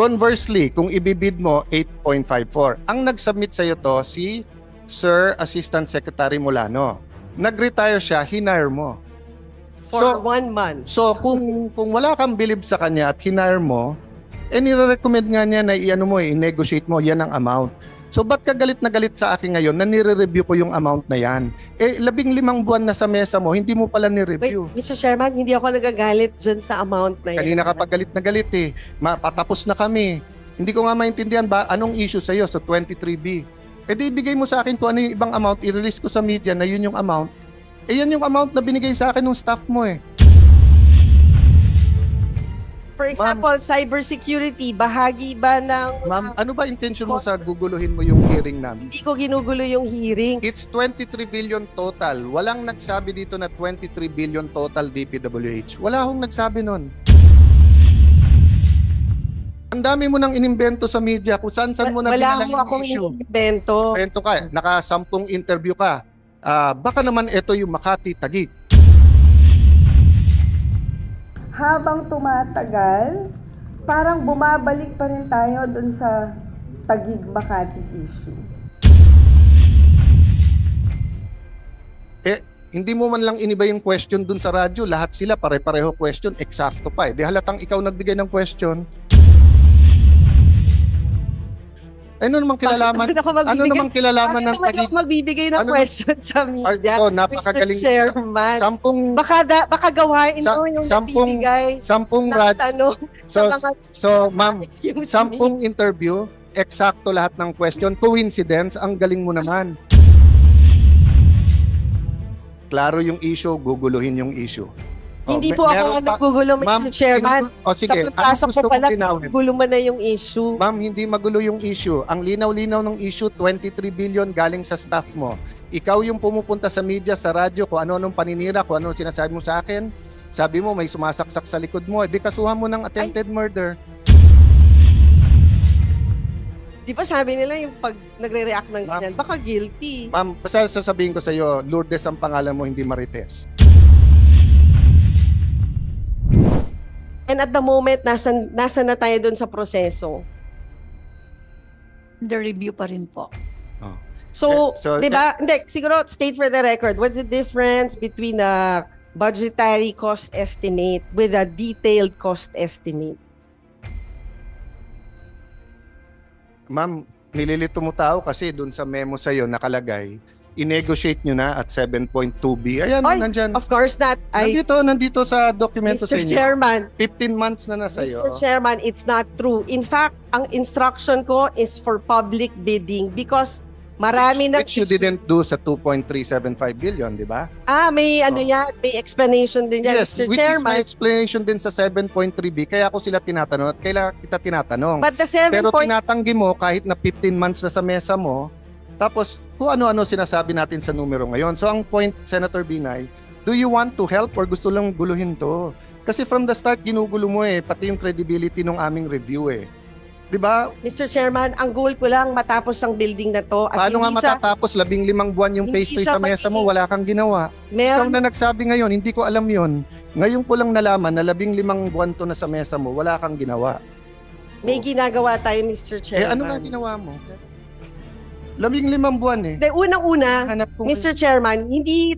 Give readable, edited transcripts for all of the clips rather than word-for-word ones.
Conversely, kung ibibid mo 8.54, ang nag-submit sa'yo to si Sir Assistant Secretary Molano. Nag-retire siya, hinire mo. For 1 month. So kung wala kang believe sa kanya at hinire mo, nire-recommend nga niya na i-ano mo, i-negotiate mo, yan ang amount. So ba't ka galit na galit sa akin ngayon na nire-review ko yung amount na yan? 15 buwan na sa mesa mo, hindi mo pala ni-review. Wait, Mr. Chairman, hindi ako nagagalit dyan sa amount na yan. Kanina ka pa galit na galit eh. Patapos na kami. Hindi ko nga maintindihan ba anong issue sa'yo sa 23B. Di ibigay mo sa akin kung ano yung ibang amount, i-release ko sa media na yun yung amount. Yan yung amount na binigay sa akin ng staff mo eh. For example, cybersecurity, bahagi ba ng... Ma'am, ano ba intention mo sa guguluhin mo yung hearing namin? Hindi ko ginugulo yung hearing. It's 23 billion total. Walang nagsabi dito na 23 billion total DPWH. Wala akong nagsabi nun. Ang dami mo nang inimbento sa media kung saan mo na wala pinala yung akong issue. inimbento. Invento ka, naka-10 interview ka. Baka naman ito yung Makati Taguig. Habang tumatagal, parang bumabalik pa rin tayo dun sa Taguig Makati issue. Hindi mo man lang iniba yung question dun sa radyo. Lahat sila pare-pareho question, eksakto pa. Di halatang ikaw nagbigay ng question. Ano namang kilalaman? Ano namang kilalaman ng Taguig? Ako magbibigay ng question sa media. So, napakagaling. Mr. Chairman. Baka gawain mo yung nagbibigay ng tanong sa mga... So, ma'am, 10 interview, eksakto lahat ng question. Coincidence, ang galing mo naman. Klaro yung issue, guguluhin yung issue. Hindi po ako nagugulo, Mr. Chairman. Sige, sa pasok ko pala, gulo mo na yung issue. Ma'am, hindi magulo yung issue. Ang linaw-linaw ng issue, 23 billion galing sa staff mo. Ikaw yung pumupunta sa media, sa radyo, kung ano-anong paninira, kung ano sinasabi mo sa akin. Sabi mo, may sumasaksak sa likod mo. Di kasuhan mo ng attempted murder. Di ba sabi nila yung pag nagre-react ng ganyan, baka guilty. Ma'am, basta sasabihin ko sa iyo, Lourdes ang pangalan mo, hindi Marites. And at the moment, nasa na tayo dun sa proseso? The review pa rin po. So di ba? Hindi, siguro state for the record, what's the difference between a budgetary cost estimate with a detailed cost estimate? Ma'am, nililito mo tao kasi dun sa memo sa'yo nakalagay, i-negotiate nyo na at 7.2B. Ayan, nandyan. Of course not. Nandito sa dokumento sa Mr. inyo. Chairman. 15 months na sa'yo. Mr. Chairman, it's not true. In fact, ang instruction ko is for public bidding because marami which you didn't do sa 2.375 billion, di ba? May may explanation din yan, Yes, Mr. which Chairman. is my explanation din sa 7.3B. Kaya ako sila tinatanong at kailan kita tinatanong. But the 7. Pero tinatanggi mo kahit na 15 months na sa mesa mo, tapos kung ano-ano sinasabi natin sa numero ngayon. So ang point, Senator Binay, do you want to help or gusto lang guluhin to? Kasi from the start, ginugulo mo pati yung credibility ng aming review Di ba? Mr. Chairman, ang goal ko lang matapos ang building na to. At paano nga matatapos? 15 buwan yung pastry sa mesa mo, wala kang ginawa. Ikaw na nagsabi ngayon, hindi ko alam yon. Ngayon ko lang nalaman na 15 buwan to na sa mesa mo, wala kang ginawa. May ginagawa tayo, Mr. Chairman. Ano nga ginawa mo? 15 buwan Unang-una, Mr. Chairman, hindi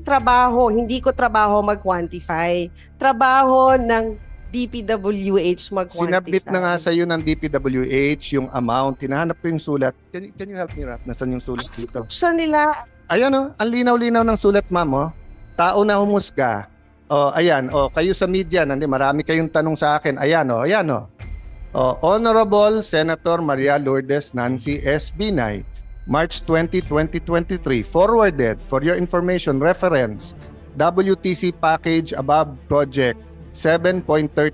ko trabaho mag-quantify. Trabaho ng DPWH mag-quantify. Sinabit na nga sa iyo ng DPWH yung amount. Hinahanap ko yung sulat. Can you help me, Raf? Nasaan yung sulat dito? Saan nila? Ayan ang linaw-linaw ng sulat, ma'am. Tao na humusga. Ayan, kayo sa media, marami kayong tanong sa akin. Ayan. Honorable Senator Maria Lourdes Nancy S. Binay, March 20, 2023, forwarded for your information reference WTC package above project 7.359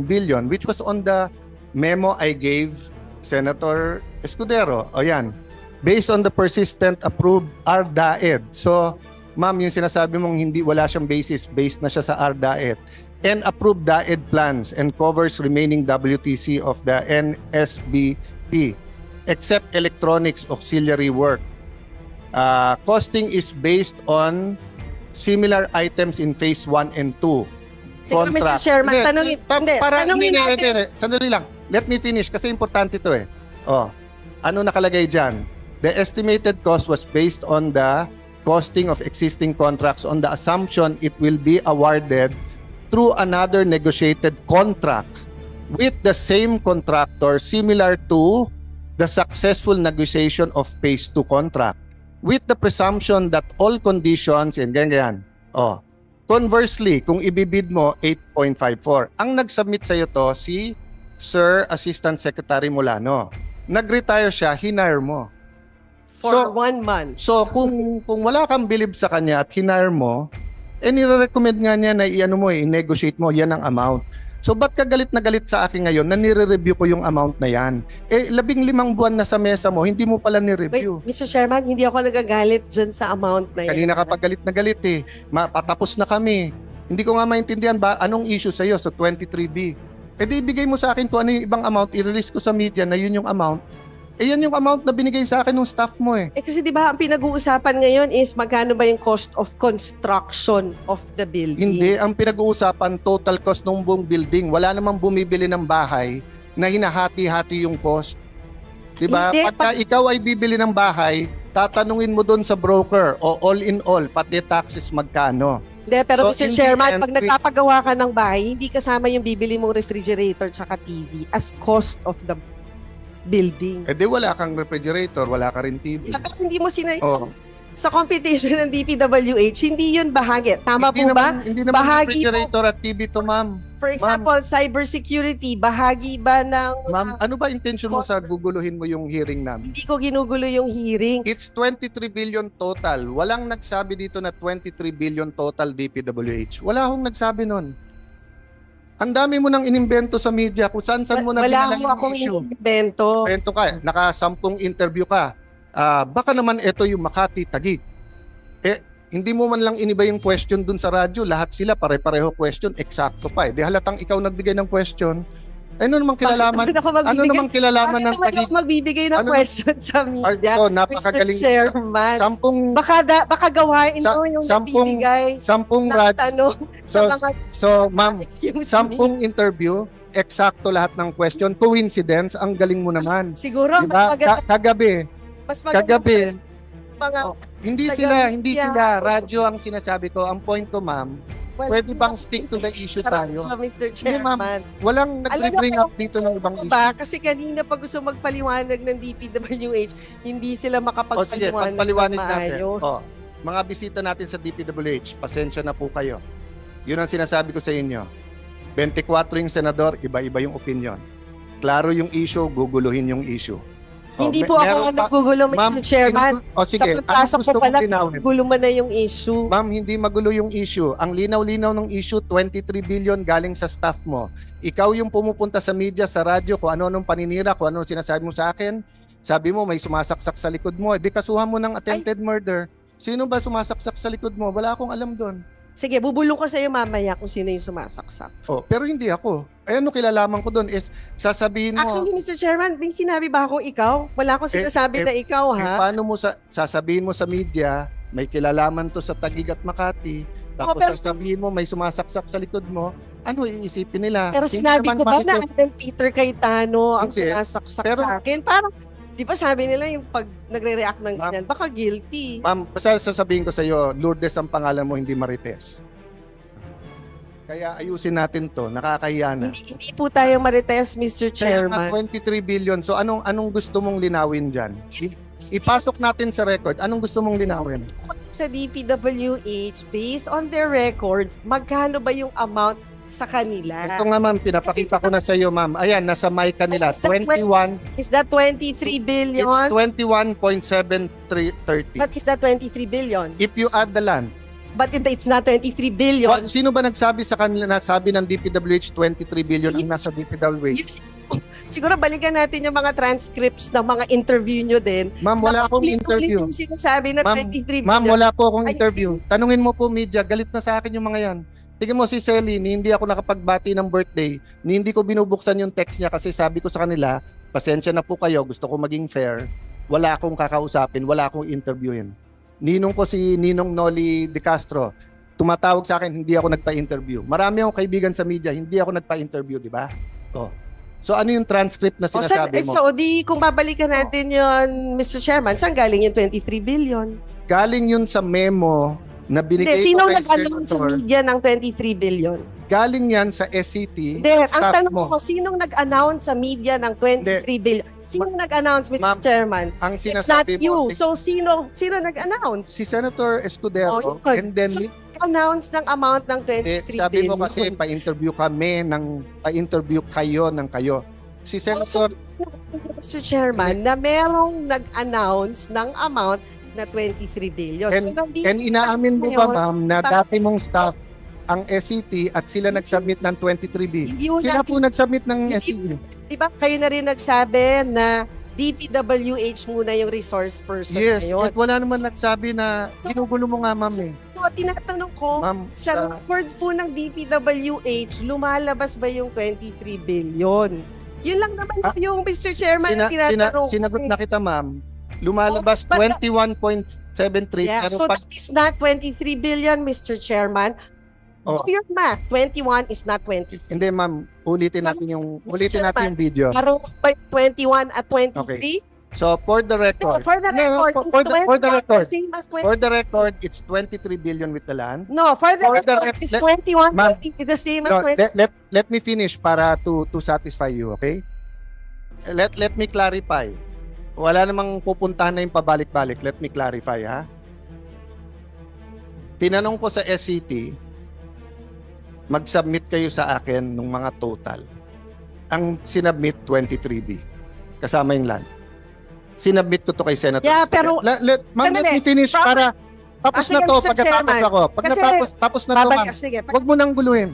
billion which was on the memo I gave Senator Escudero. Ayan. Based on the persistent approved RDAED. So, ma'am, yung sinasabi mong wala siyang basis, based na siya sa RDAED. And approved DAED plans and covers remaining WTC of the NSBP except electronics auxiliary work. Costing is based on similar items in phase 1 and 2. Siguro, Mr. contract. Chairman, tanungin. Tanungin natin. Sandali lang. Let me finish kasi importante ito eh. Ano nakalagay dyan? The estimated cost was based on the costing of existing contracts on the assumption it will be awarded through another negotiated contract with the same contractor similar to the successful negotiation of Phase 2 contract with the presumption that all conditions and ganyan. Conversely, kung ibibid mo 8.54, ang nag-submit sa'yo to si Sir Assistant Secretary Molano. Nag-retire siya, hinire mo. For 1 month. So kung wala kang bilib sa kanya at hinire mo, nire-recommend nga niya na i-negotiate mo, yan ang amount. So ba't ka galit na galit sa akin ngayon na nire-review ko yung amount na yan? 15 buwan na sa mesa mo, hindi mo pala ni-review. Wait, Mr. Chairman, hindi ako nagagalit dyan sa amount na yan. Kanina ka pa galit na galit eh. Patapos na kami. Hindi ko nga maintindihan ba anong issue sa'yo sa 23B. Di ibigay mo sa akin kung ano yung ibang amount, i-release ko sa media na yun yung amount. Yan yung amount na binigay sa akin ng staff mo eh. Kasi di ba ang pinag-uusapan ngayon is magkano ba yung cost of construction of the building? Hindi, ang pinag-uusapan total cost ng buong building. Wala namang bumibili ng bahay na hinahati-hati yung cost. Di ba? Pagka ikaw ay bibili ng bahay, tatanungin mo doon sa broker o all in all, pati taxes magkano. Hindi, pero so, Mr. Chairman, pag nagpapagawa ka ng bahay, hindi kasama yung bibili mong refrigerator tsaka TV as cost of the building. Di wala kang refrigerator, wala ka rin TV. Pero hindi mo sa competition ng DPWH, hindi yun bahagi. Tama hindi po ba? Hindi naman bahagi refrigerator at TV to, ma'am. For example, cybersecurity, bahagi ba ng... Ma'am, ano ba intention mo sa guguluhin mo yung hearing namin? Hindi ko ginugulo yung hearing. It's 23 billion total. Walang nagsabi dito na 23 billion total DPWH. Wala akong nagsabi nun. Ang dami mo nang inimbento sa media kung saan mo na wala mo akong inimbento. Invento ka, naka-10 interview ka. Baka naman ito yung Makati Taguig. Hindi mo man lang iniba yung question dun sa radyo. Lahat sila pare-pareho question, eksakto pa. Di halatang ikaw nagbigay ng question. Ano namang kilalaman? Ano namang kilalaman ng Taguig? Ako magbibigay ng question sa media. So, napakagaling. Mr. Chairman. Baka gawain mo yung nagbibigay 10 radyo. Tanong sa mga... So, ma'am, 10 interview, eksakto lahat ng question. Coincidence, ang galing mo naman. Siguro, diba? Kagabi. Hindi sila radyo ang sinasabi ko. Ang point ko, ma'am, pwede bang stick to the issue tayo? Mr. Chairman. Walang nag-bring up dito ng ibang issue. Kasi kanina pag gusto magpaliwanag ng DPWH, hindi sila makapagpaliwanag ng maayos. Mga bisita natin sa DPWH, pasensya na po kayo. Yun ang sinasabi ko sa inyo. 24 yung senador, iba-iba yung opinion. Klaro yung issue, guguluhin yung issue. Hindi po ako nagugulo, Mr. Chairman. Sige, sa pasok ko pala, gulo mo na yung issue. Ma'am, hindi magulo yung issue. Ang linaw-linaw ng issue, 23 billion galing sa staff mo. Ikaw yung pumupunta sa media, sa radyo, kung ano-anong paninira, kung ano sinasabi mo sa akin. Sabi mo, may sumasaksak sa likod mo. Di kasuhan mo ng attempted murder. Sino ba sumasaksak sa likod mo? Wala akong alam doon. Sige, bubulong ko sa iyo mamaya kung sino yung sumasaksak. Pero hindi ako. Ano kilalaman ko doon is sasabihin mo... Actually, Mr. Chairman, may sinabi ba akong ikaw? Wala akong sinasabi na ikaw, ha? Paano mo sasabihin mo sa media, may kilalaman to sa Taguig at Makati, tapos sasabihin mo may sumasaksak sa likod mo, ano iisipin nila? Pero sinabi ko ba na Andel Peter Cayetano ang sumasaksak sa akin? Parang, di ba sabi nila yung pag nagre-react ng ganyan, baka guilty. Ma'am, basta sasabihin ko sa iyo, Lourdes ang pangalan mo, hindi Marites. Kaya ayusin natin to, nakakahiya na. Hindi po tayo Marites, Mr. Chairman. Kaya 23 billion, so anong gusto mong linawin dyan? Ipasok natin sa record, anong gusto mong linawin? Sa DPWH, based on their records, magkano ba yung amount sa kanila? Ito nga ma'am, pinapakita ko na sa iyo ma'am. Ayan, nasa mic kanila. Is that 23 billion? It's 21.7330. But is that 23 billion? If you add the land. But it's not 23 billion. Sino ba nagsabi sa kanila, nasabi ng DPWH 23 billion ang nasa DPWH? Siguro balikan natin yung mga transcripts ng mga interview nyo din. Ma'am, wala akong interview. Yung sinasabi na 23 billion. Ma'am, wala po akong interview. Tanungin mo po media, galit na sa akin yung mga yan. Tingnan mo si Selly, hindi ako nakapagbati ng birthday, hindi ko binubuksan yung text niya kasi sabi ko sa kanila, pasensya na po kayo, gusto ko maging fair, wala akong kakausapin, wala akong interviewin. Ninong ko si Ninong Noli De Castro, tumatawag sa akin, hindi ako nagpa-interview. Marami akong kaibigan sa media, hindi ako nagpa-interview, di ba? So ano yung transcript na sinasabi mo? So kung babalikan natin yon, Mr. Chairman, saan galing yung 23 billion? Galing yun sa memo na binigay sino ko kay nag-announce sa media ng 23 billion? Galing yan sa SCT. Ang tanong ko, sinong nag-announce sa media ng 23 billion? Sinong nag-announce, Mr. Chairman? Ang It's not sinasabi you. mo, So sino nag-announce? si Senator Escudero, and then announce ng amount ng 23 sabi billion. mo kasi pa-interview kayo ng kayo. Si Senator Mr. Chairman, na merong nag-announce ng amount na 23 billion. And inaamin mo ba, ma'am, na dati mong staff ang SCT at sila nag-submit ng 23B? Sila po nag-submit ng SCT. Di ba kayo na rin nagsabi na DPWH muna yung resource person ngayon? At wala naman nagsabi na ginugulo mo nga, ma'am eh. So, tinatanong ko, ma'am, sa records po ng DPWH, lumalabas ba yung 23 billion? Yun lang naman yung Mr. Chairman na tinatanong. Sinagot na kita, ma'am. Lumalabas 21.73. Yeah, pero so that is not 23 billion, Mr. Chairman. Do your math. 21 is not 23. Hindi, ma'am. Ulitin natin yung video. Parang 21 at 23? Okay. So, for the record, for the record, it's 23 billion with the land. No, for the record, it's 21. It's the same as 20. Let me finish para to satisfy you, okay? Let me clarify. Wala namang pupuntahan na yung pabalik-balik. Let me clarify, ha? Tinanong ko sa SCT, mag-submit kayo sa akin ng mga total. Ang sinubmit, 23B. Kasama yung land. Sinubmit ko to kay Senator. Yeah, pero let me finish para tapos na to. Pagkatapos ako. Pag natapos na to, ma'am. Huwag mo nang guluhin.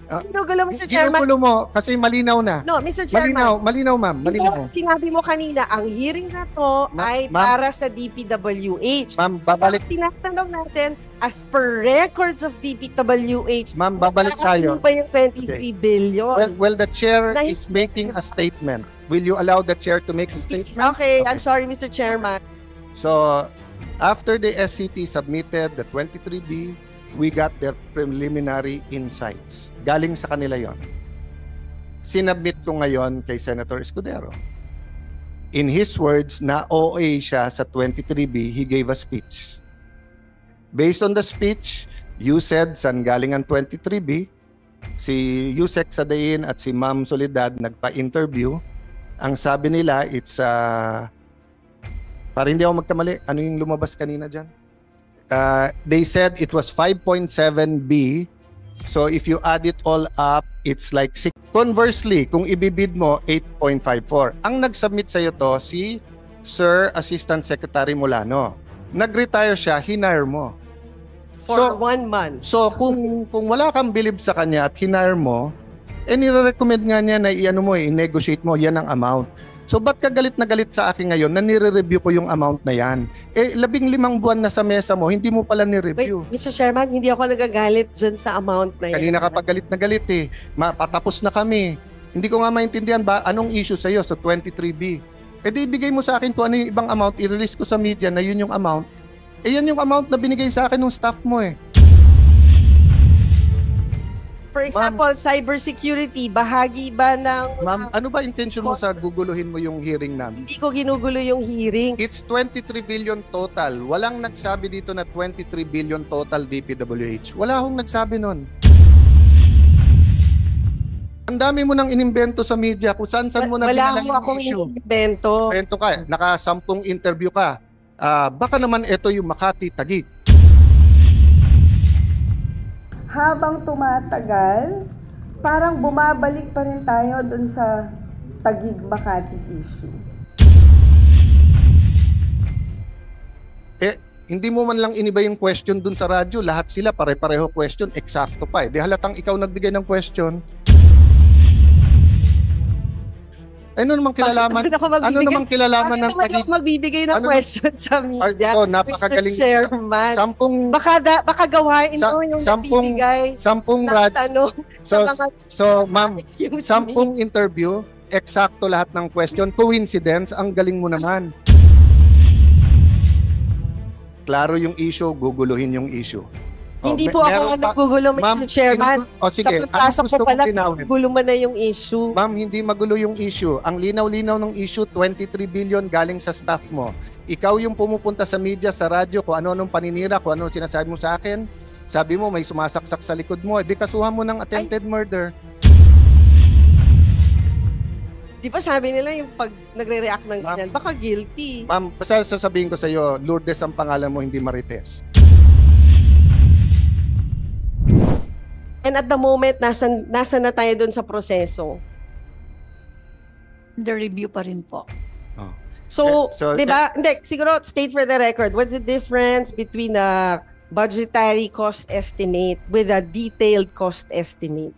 Ginugulo mo, Mr. Chairman. Ginugulo mo kasi malinaw na. No, Mr. Chairman. Malinaw, ma'am. Malinaw. Sinabi mo kanina, ang hearing na to ay para sa DPWH. Ma'am, babalik. So, tinatanong natin, as per records of DPWH, ma'am, babalik tayo. Ano ba yung 23 billion? Well, the chair is making a statement. Will you allow the chair to make a statement? Okay, I'm sorry, Mr. Chairman. So, after the SCT submitted the 23B, we got their preliminary insights. Galing sa kanila yon. Sinubmit ko ngayon kay Senator Escudero. In his words, na OA siya sa 23B, he gave a speech. Based on the speech, you said saan galing ang 23B, si Yusek Sadain at si Ma'am Soledad nagpa-interview. Ang sabi nila, it's para hindi ako magkamali, ano yung lumabas kanina dyan? They said it was 5.7B. So if you add it all up, it's like 6. Conversely, kung ibibid mo, 8.54. Ang nag-submit sa'yo to, si Sir Assistant Secretary Molano. Nag-retire siya, hinire mo. For 1 month. So kung wala kang believe sa kanya at hinire mo, nire-recommend nga niya na i-negotiate mo, yan ang amount. So ba't ka galit na galit sa akin ngayon na nire-review ko yung amount na yan? 15 buwan na sa mesa mo, hindi mo pala nire-review. Wait, Mr. Chairman, hindi ako nagagalit dyan sa amount na yan. Kanina ka pa galit na galit eh. Patapos na kami. Hindi ko nga maintindihan ba anong issue sa'yo sa 23B. Di ibigay mo sa akin kung ano yung ibang amount, i-release ko sa media na yun yung amount. Yan yung amount na binigay sa akin ng staff mo eh. For example, cybersecurity, bahagi ba ng... Ma'am, ano ba intention mo sa guguluhin mo yung hearing namin? Hindi ko ginugulo yung hearing. It's 23 billion total. Walang nagsabi dito na 23 billion total DPWH. Wala akong nagsabi nun. Ang dami mo nang inimbento sa media kung saan-saan mo na wala mo akong inimbento. Invento ka, naka-10 interview ka. Baka naman ito yung Makati Taguig. Habang tumatagal, parang bumabalik pa rin tayo dun sa Taguig Makati issue. Hindi mo man lang iniba yung question dun sa radyo. Lahat sila pare-pareho question, eksakto pa eh. Di halatang ikaw nagbigay ng question. Ano namang kilalaman? Ano namang kilalaman ng Taguig? Bakit magbibigay ng question sa media? So, napakagaling. Mr. Chairman. Baka gawain mo yung nagbibigay ng tanong sa mga... So, ma'am, 10 interview, eksakto lahat ng question. Coincidence, ang galing mo naman. Klaro yung issue, guguluhin yung issue. Hindi po ako nagugulo, Mr. Chairman. Sige, sa pagpasok ko pala, gulo mo na yung issue. Ma'am, hindi magulo yung issue. Ang linaw-linaw ng issue, 23 billion galing sa staff mo. Ikaw yung pumupunta sa media, sa radyo, kung ano-anong paninira, kung ano sinasabi mo sa akin. Sabi mo, may sumasaksak sa likod mo. Di kasuhan mo ng attempted murder. Di ba sabi nila yung pag nagre-react ng ganyan, baka guilty. Ma'am, basta sasabihin ko sa iyo, Lourdes ang pangalan mo, hindi Marites. And at the moment, nasa na tayo doon sa proseso? The review pa rin po. So, di ba? Hindi, siguro state for the record, what's the difference between a budgetary cost estimate with a detailed cost estimate?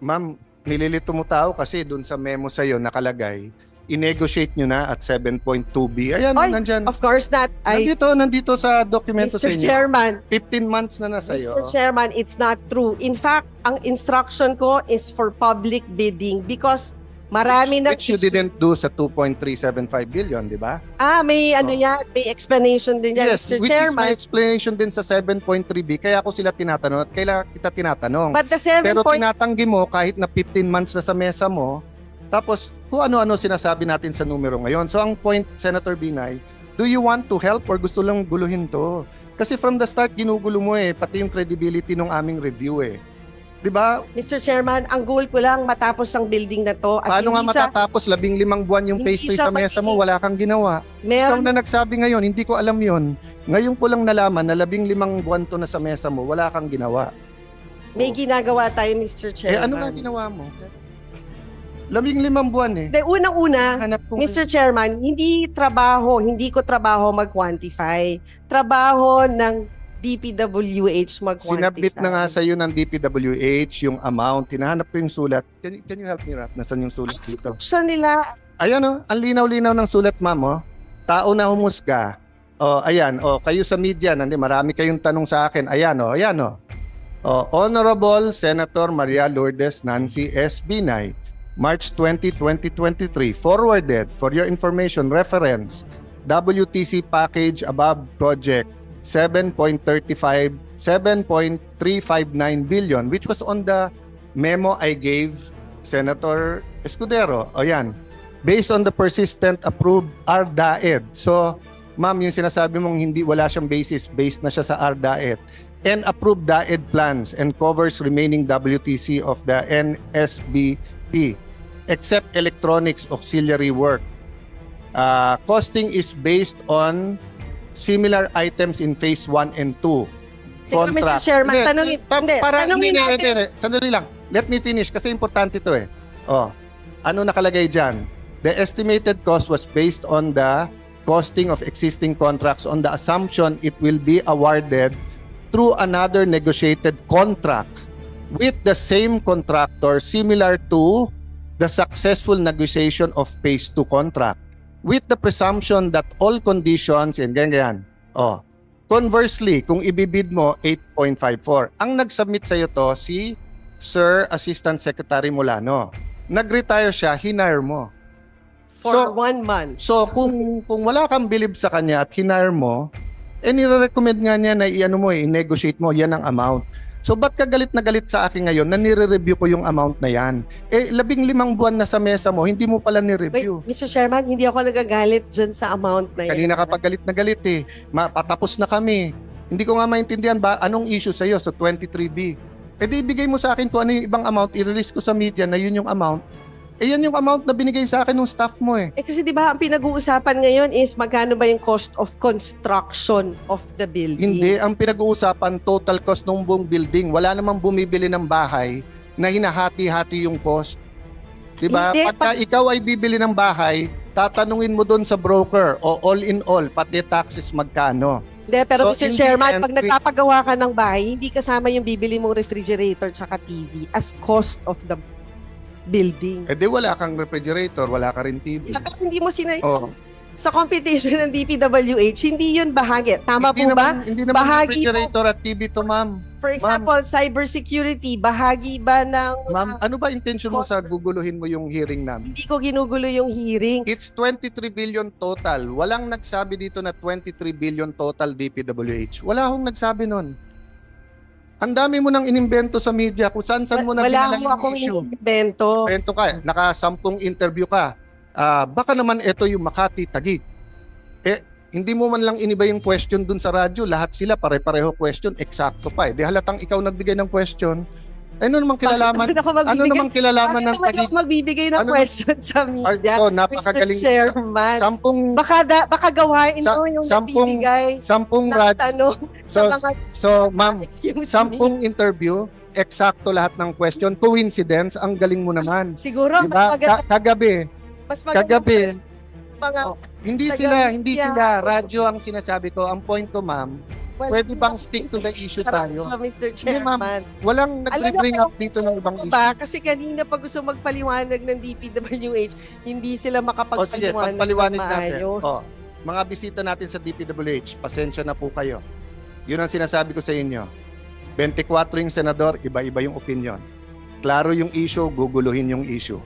Ma'am, nililito mo tao kasi doon sa memo sa iyo nakalagay, i-negotiate nyo na at 7.2B. Ayan, nandyan. Of course not. Nandito sa dokumento sa Mr. inyo. Chairman, 15 months na nasa iyo. Mr. Chairman, it's not true. In fact, ang instruction ko is for public bidding because marami na... Which you didn't do sa 2.375 billion, di ba? May may explanation din yan, Yes, Mr. which Chairman. is my explanation din sa 7.3B. Kaya ako sila tinatanong at kailan kita tinatanong. But the 7. Pero tinatanggi mo kahit na 15 months na sa mesa mo, tapos kung ano-ano sinasabi natin sa numero ngayon. So ang point, Senator Binay, do you want to help or gusto lang guluhin to? Kasi from the start, ginugulo mo pati yung credibility ng aming review Di ba? Mr. Chairman, ang goal ko lang matapos ang building na to. At paano nga matatapos? 15 buwan yung pastry sa mesa mo, wala kang ginawa. Ikaw na nagsabi ngayon, hindi ko alam yon. Ngayon ko lang nalaman na 15 buwan to na sa mesa mo, wala kang ginawa. May ginagawa tayo, Mr. Chairman. Ano nga ginawa mo? 15 buwan Unang-una, Mr. Chairman, hindi ko trabaho mag-quantify. Trabaho ng DPWH mag-quantify. Sinabit na nga sa iyo ng DPWH yung amount. Hinahanap ko yung sulat. Can you help me, Raf? Nasaan yung sulat dito? Saan nila? Ayan ang linaw-linaw ng sulat, ma'am. Tao na humusga. Ayan, kayo sa media, marami kayong tanong sa akin. Ayan. Honorable Senator Maria Lourdes Nancy S. Binay, March 20, 2023, forwarded for your information reference WTC package above project 7.359 billion which was on the memo I gave Senator Escudero. Ayan. Based on the persistent approved RDAED. So, ma'am, yung sinasabi mong wala siyang basis, based na siya sa RDAED. And approved DAED plans and covers remaining WTC of the NSBP except electronics auxiliary work. Costing is based on similar items in phase 1 and 2. Mr. Chairman, tanungin natin. Sandali lang. Let me finish kasi importante ito Ano nakalagay dyan? The estimated cost was based on the costing of existing contracts on the assumption it will be awarded through another negotiated contract with the same contractor similar to the successful negotiation of phase 2 contract with the presumption that all conditions and ganyan. Conversely, kung ibibid mo 8.54, ang nag-submit sa iyo to si Sir Assistant Secretary Molano. Nag-retire siya, hinire mo. For 1 month. So kung wala kang bilib sa kanya at hinire mo, nire-recommend nga niya na i-negotiate mo, yan ang amount. So ba't ka galit na galit sa akin ngayon na nire-review ko yung amount na yan? 15 buwan na sa mesa mo, hindi mo pala ni-review. Wait, Mr. Chairman, hindi ako nagagalit dyan sa amount na yan. Kanina ka pa galit na galit patapos na kami. Hindi ko nga maintindihan ba anong issue sa'yo sa 23B. Di ibigay mo sa akin kung ano yung ibang amount, i-release ko sa media na yun yung amount. Yan yung amount na binigay sa akin ng staff mo kasi di ba ang pinag-uusapan ngayon is magkano ba yung cost of construction of the building? Hindi, ang pinag-uusapan total cost ng buong building. Wala namang bumibili ng bahay na hinahati-hati yung cost. Di ba? Pagka ikaw ay bibili ng bahay, tatanungin mo doon sa broker all in all, pati taxes magkano. Hindi, pero so, Mr. Chairman, pag nagpapagawa ka ng bahay, hindi kasama yung bibili mong refrigerator tsaka TV as cost of the building. Di wala kang refrigerator, wala ka rin TV. Pero hindi mo sa competition ng DPWH, hindi yun bahagi. Tama po ba? Hindi naman refrigerator at TV to, ma'am. For example, cybersecurity, bahagi ba ng... Ma'am, ano ba intention mo sa guguluhin mo yung hearing namin? Hindi ko ginugulo yung hearing. It's 23 billion total. Walang nagsabi dito na 23 billion total DPWH. Wala akong nagsabi nun. Ang dami mo nang inimbento sa media kung saan-saan mo na wala mo akong inimbento. Invento ka, naka-10 interview ka. Baka naman ito yung Makati, Taguig. Hindi mo man lang iniba yung question dun sa radyo, lahat sila pare-pareho question, eksakto pa. Di halatang ikaw nagbigay ng question. Ano namang kilalaman? Ano namang kilalaman ng Taguig? Ako magbibigay ng question sa media. So, napakagaling. Mr. Chairman. Baka gawain mo yung nabibigay ng tanong sa mga... So, ma'am, 10 interview, eksakto lahat ng question. Coincidence, ang galing mo naman. Siguro, diba? Kagabi, hindi sila radyo ang sinasabi ko. Ang point ko, ma'am, pwede bang stick to the issue tayo? Mr. Chairman. Walang nag-bring up dito ng ibang issue. Kasi kanina pag gusto magpaliwanag ng DPWH, hindi sila makapagpaliwanag pagpaliwanag ng maayos. Natin. Mga bisita natin sa DPWH, pasensya na po kayo. Yun ang sinasabi ko sa inyo. 24 yung senador, iba-iba yung opinion. Klaro yung issue, guguluhin yung issue.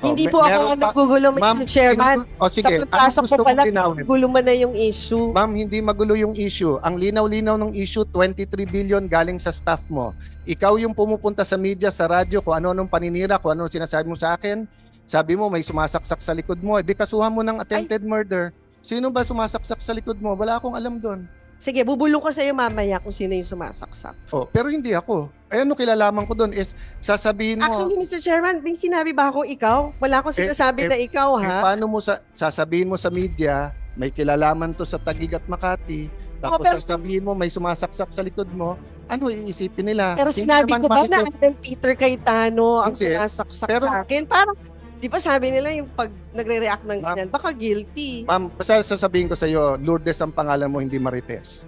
Hindi po ako nagugulo, Mr. Chairman. Sige, sa pasok ko pala, gulo man na yung issue. Ma'am, hindi magulo yung issue. Ang linaw-linaw ng issue, 23 billion galing sa staff mo. Ikaw yung pumupunta sa media, sa radyo, kung ano-anong paninira, kung ano sinasabi mo sa akin. Sabi mo, may sumasaksak sa likod mo. Di kasuhan mo ng attempted murder. Sino ba sumasaksak sa likod mo? Wala akong alam doon. Sige, bubulong ko sa'yo mamaya kung sino yung sumasaksak. Pero hindi ako. Ano kilalaman ko doon is sasabihin mo... Actually, Mr. Chairman, may sinabi ba akong ikaw? Wala akong sinasabi na ikaw, ha? Paano mo sasabihin mo sa media, may kilalaman to sa Taguig at Makati, tapos sasabihin mo may sumasaksak sa likod mo, ano iisipin nila? Pero sinabi ko ba na Andel Peter Cayetano ang sumasaksak sa akin? Parang, di ba sabi nila yung pag nagre-react ng ganyan, baka guilty. Ma'am, basta sasabihin ko sa iyo, Lourdes ang pangalan mo, hindi Marites.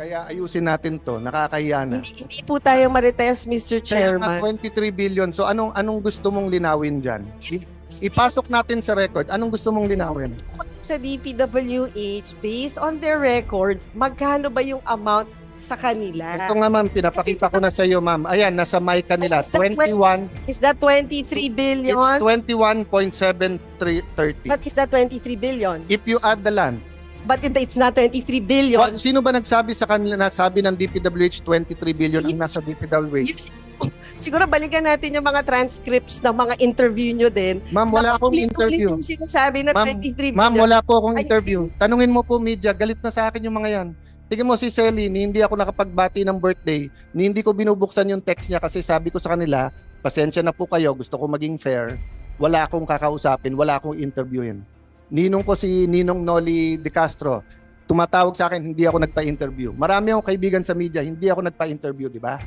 Kaya ayusin natin to, nakakahiya na. Hindi po tayo Marites, Mr. Chairman. Kaya 23 billion, so anong gusto mong linawin dyan? Ipasok natin sa record, anong gusto mong linawin? Sa DPWH, based on their records, magkano ba yung amount sa kanila? Ito nga ma'am, pinapakita ko na sa iyo ma'am. Ayan, nasa mic kanila. 21. Is that 23 billion? It's 21.7330. But is that 23 billion? If you add the land. But it's not 23 billion. Sino ba nagsabi sa kanila na sabi ng DPWH 23 billion ang nasa DPWH? Siguro balikan natin yung mga transcripts ng mga interview nyo din. Ma'am, wala akong interview. Sinasabi na 23 billion. Ma'am, wala po akong interview. Tanungin mo po media, galit na sa akin yung mga yan. Tingnan mo si Selly, hindi ako nakapagbati ng birthday, hindi ko binubuksan yung text niya kasi sabi ko sa kanila, pasensya na po kayo, gusto ko maging fair, wala akong kakausapin, wala akong interviewin. Ninong ko si Ninong Noli De Castro, tumatawag sa akin, hindi ako nagpa-interview. Marami akong kaibigan sa media, hindi ako nagpa-interview, di ba?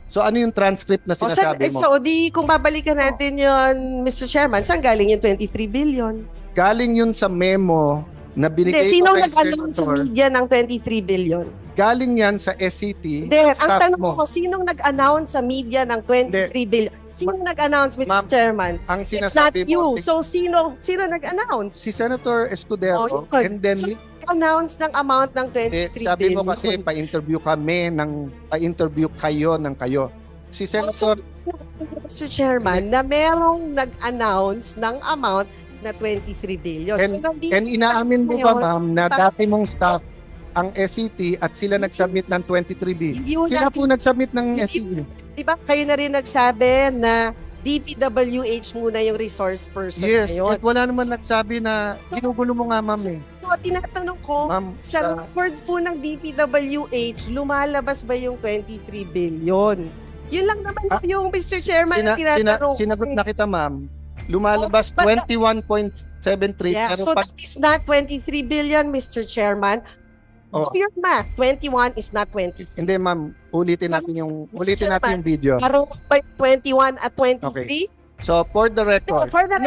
So ano yung transcript na sinasabi mo? So kung babalikan natin yon, Mr. Chairman, saan galing yung 23 billion? Galing yun sa memo na binigay sino ko kay nag-announce sa media ng 23 billion? Galing yan sa SCT. Ang tanong ko, sinong nag-announce sa media ng 23 billion? Sinong nag-announce, Mr. Chairman? Ang sinasabi it's not you. So, sino nag-announce? Si Senator Escudero. And then, so, announce ng amount ng 23 billion. Sabi mo kasi, pa-interview kayo ng kayo. Si Senator... Mr. Chairman, na merong nag-announce ng amount na 23 billion. And inaamin mo ba, ma'am, na dati mong staff ang SCT at sila nag-submit ng 23B. Sila po nag-submit ng SCT. Di ba kayo na rin nagsabi na DPWH muna yung resource person ngayon? Yes, at wala naman nagsabi na ginugulo mo nga, ma'am eh. So, tinatanong ko, sa records po ng DPWH, lumalabas ba yung 23 billion? Yun lang naman yung Mr. Chairman tinatanong. Sinagot na kita, ma'am. Lumalabas 21.73. Yeah, so that is not 23 billion, Mr. Chairman. Do your math. 21 is not 23. Hindi, ma'am. Ulitin natin yung video. Parang 21 at 23? Okay. So, for the record. For the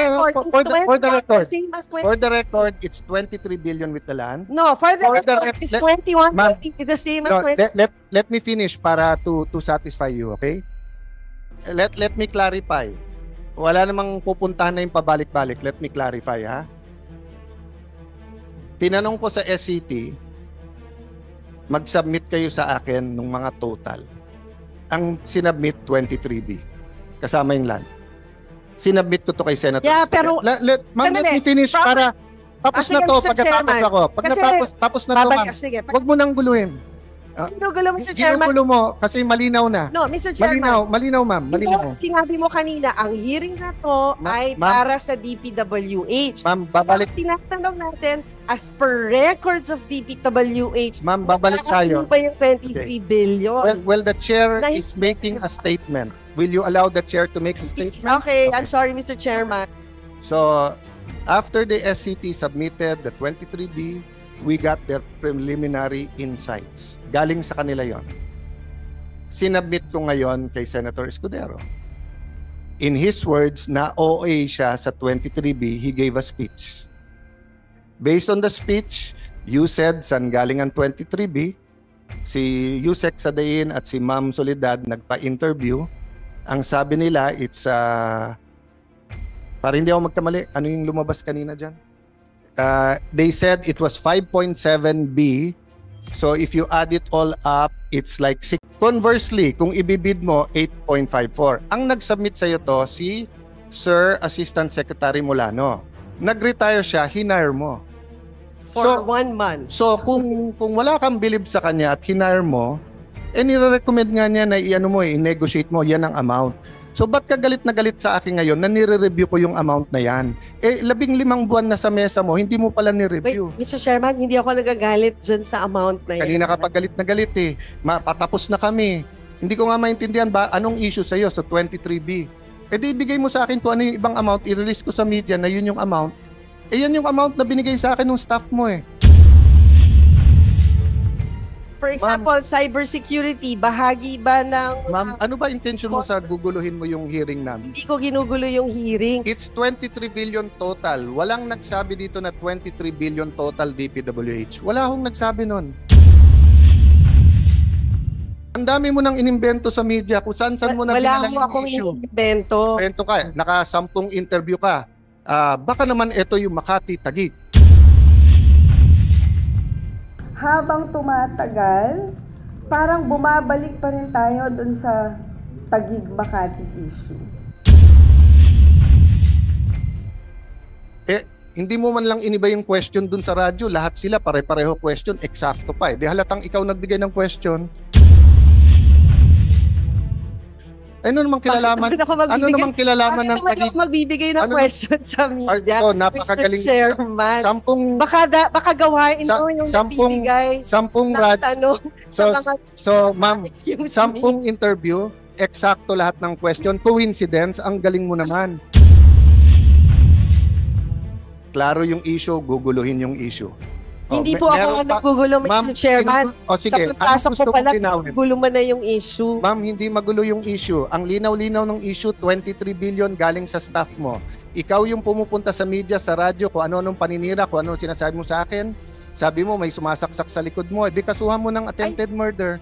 record, it's 23 billion with the land. No, for the record, it's 21. It's the same as 20. Let me finish para to satisfy you, okay? Let me clarify. Wala namang pupuntahan na yung pabalik-balik. Let me clarify, ha? Tinanong ko sa SCT, mag-submit kayo sa akin ng mga total. Ang sinubmit 23B. Kasama yung land. Sinubmit ko to kay Senator. Yeah, pero ma'am, let me finish para tapos na to pagkatapos ako. Pag natapos na to, ma'am. Huwag mo nang guluhin. Ginugulo, Mr. Chairman. Ginugulo mo kasi malinaw na. No, Mr. Chairman. Malinaw, ma'am. Malinaw. Sinabi mo kanina, ang hearing na to ay para sa DPWH. Ma'am, babalik. So, tinatanong natin, as per records of DPWH, ma'am, babalik tayo. Pa yung 23 billion. Well, the chair is making a statement. Will you allow the chair to make a statement? Okay, I'm sorry, Mr. Chairman. So, after the SCT submitted the 23B, we got their preliminary insights. Galing sa kanila yon. Sinubmit ko ngayon kay Senator Escudero. In his words, na OA siya sa 23B, he gave a speech. Based on the speech, you said saan galing ang 23B, si Yusek Sadain at si Ma'am Soledad nagpa-interview. Ang sabi nila, it's para hindi ako magkamali, ano yung lumabas kanina dyan? They said it was 5.7B. So if you add it all up, it's like 6. Conversely, kung ibibid mo, 8.54. Ang nag-submit sa'yo to, si Sir Assistant Secretary Molano. Nag-retire siya, hinire mo. For 1 month. So kung wala kang believe sa kanya at hinire mo, nire-recommend nga niya na i-negotiate mo, yan ang amount. So ba't ka galit na galit sa akin ngayon na nire-review ko yung amount na yan? 15 buwan na sa mesa mo, hindi mo pala ni-review. Wait, Mr. Chairman, hindi ako nagagalit dyan sa amount na yan. Kanina ka pa galit na galit eh. Patapos na kami. Hindi ko nga maintindihan ba anong issue sa'yo sa 23B. Di ibigay mo sa akin kung ano yung ibang amount, i-release ko sa media na yun yung amount. Yan yung amount na binigay sa akin ng staff mo eh. For example, cybersecurity, bahagi ba ng... Ma'am, ano ba intention mo sa guguluhin mo yung hearing namin? Hindi ko ginugulo yung hearing. It's 23 billion total. Walang nagsabi dito na 23 billion total DPWH. Wala akong nagsabi nun. Ang dami mo nang inimbento sa media kung saan-saan mo na pinala yung akong issue. Inimbento. Inimbento ka, naka-10 interview ka. Baka naman ito yung Makati Taguig. Habang tumatagal, parang bumabalik pa rin tayo dun sa Taguig Makati issue. Hindi mo man lang iniba yung question dun sa radyo. Lahat sila pare-pareho question, eksakto pa eh. Di halatang ikaw nagbigay ng question. Ano namang kilalaman? Ano namang kilalaman ng Taguig? Bakit magbibigay ng question sa media? So, napakagaling. Mr. Chairman. Baka gawain mo yung nagbibigay ng tanong sa mga... So, ma'am, 10 interview, eksakto lahat ng question. Coincidence, ang galing mo naman. Klaro yung issue, guguluhin yung issue. Hindi po ako nagugulo, Mr. Chairman. Sige, sa pagpasok ko pala, gulo mo na yung issue. Ma'am, hindi magulo yung issue. Ang linaw-linaw ng issue, 23 billion galing sa staff mo. Ikaw yung pumupunta sa media, sa radyo, kung ano-anong paninira, kung ano sinasabi mo sa akin. Sabi mo, may sumasaksak sa likod mo. Di kasuhan mo ng attempted murder.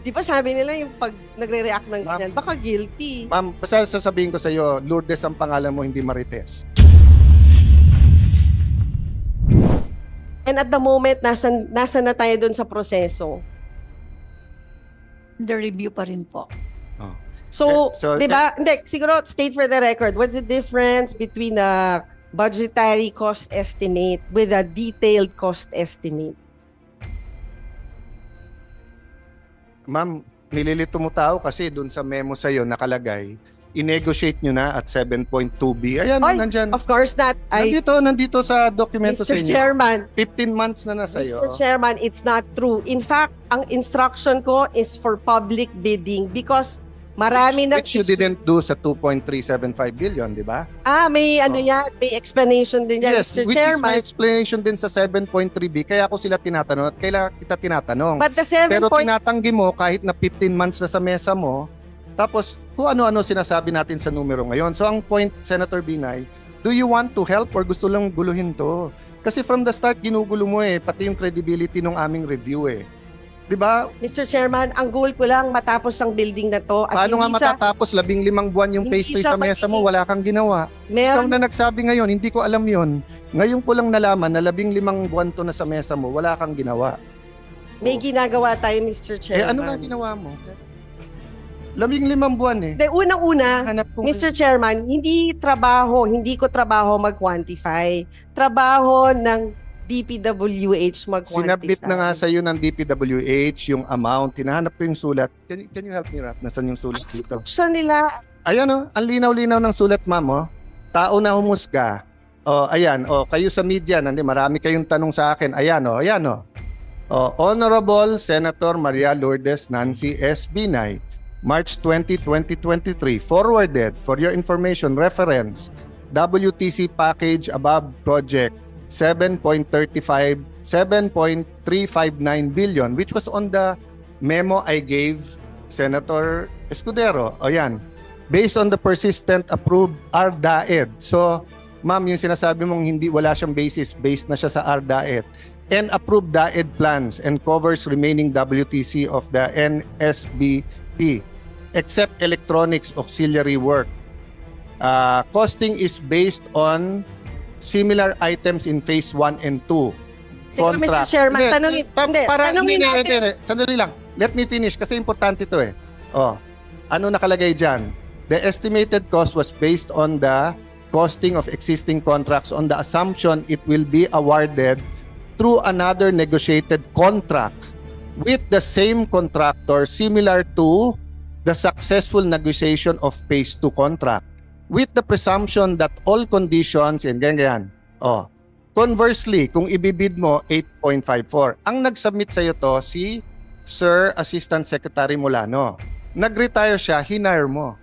Di ba sabi nila yung pag nagre-react ng ganyan, baka guilty. Ma'am, basta sasabihin ko sa iyo, Lourdes ang pangalan mo, hindi Marites. And at the moment, nasa na tayo dun sa proseso? The review pa rin po. So di ba? Hindi, siguro state for the record, what's the difference between a budgetary cost estimate with a detailed cost estimate? Ma'am, nililito mo tao kasi dun sa memo sa'yo nakalagay, i-negotiate nyo na at 7.2B. Ayan, nandyan. Of course not. Nandito sa dokumento sa inyo. Mr. Chairman. 15 months na nasa iyo. Mr. Chairman, it's not true. In fact, ang instruction ko is for public bidding because marami na... Which you didn't do sa 2.375 billion, di ba? May may explanation din yan, yes, Mr. which Chairman. is my explanation din sa 7.3B. Kaya ako sila tinatanong at kailan kita tinatanong. But the 7. Pero tinatanggi mo kahit na 15 months na sa mesa mo, tapos kung ano-ano sinasabi natin sa numero ngayon. So ang point, Senator Binay, do you want to help or gusto lang guluhin to? Kasi from the start, ginugulo mo pati yung credibility ng aming review Di ba? Mr. Chairman, ang goal ko lang matapos ang building na to. At Paano nga matatapos? 15 buwan yung phase 3 sa mesa mo, wala kang ginawa. Ikaw na nagsabi ngayon, hindi ko alam yon. Ngayon ko lang nalaman na 15 buwan to na sa mesa mo, wala kang ginawa. May ginagawa tayo, Mr. Chairman. Ano nga ginawa mo? 15 buwan eh. Unang-una, Mr. Chairman, hindi ko trabaho mag-quantify. Trabaho ng DPWH mag-quantify. Sinabit na nga sa iyo ng DPWH yung amount. Hinahanap ko yung sulat. Can you help me, Raf? Nasaan yung sulat dito? Saan nila? Ayan ang linaw-linaw ng sulat, ma'am. Tao na humusga. Ayan, kayo sa media, marami kayong tanong sa akin. Ayan. Honorable Senator Maria Lourdes Nancy S. Binay, March 20, 2023, forwarded for your information reference WTC package above project 7.359 billion, which was on the memo I gave Senator Escudero. Ayan, based on the persistent approved RDAED. So, ma'am, yung sinasabi mong wala siyang basis, based na siya sa RDAED. And approved DAED plans and covers remaining WTC of the NSBP, except electronics auxiliary work. Costing is based on similar items in phase 1 and 2. Mr. Chairman, tanungin natin. Sandali lang. Let me finish kasi importante ito eh. Ano nakalagay dyan? The estimated cost was based on the costing of existing contracts on the assumption it will be awarded through another negotiated contract with the same contractor similar to the successful negotiation of phase 2 contract, with the presumption that all conditions and ganyan. Conversely, kung ibibid mo 8.54, ang nag-submit sa iyo to si Sir Assistant Secretary Molano. Nag-retire siya, hinire mo.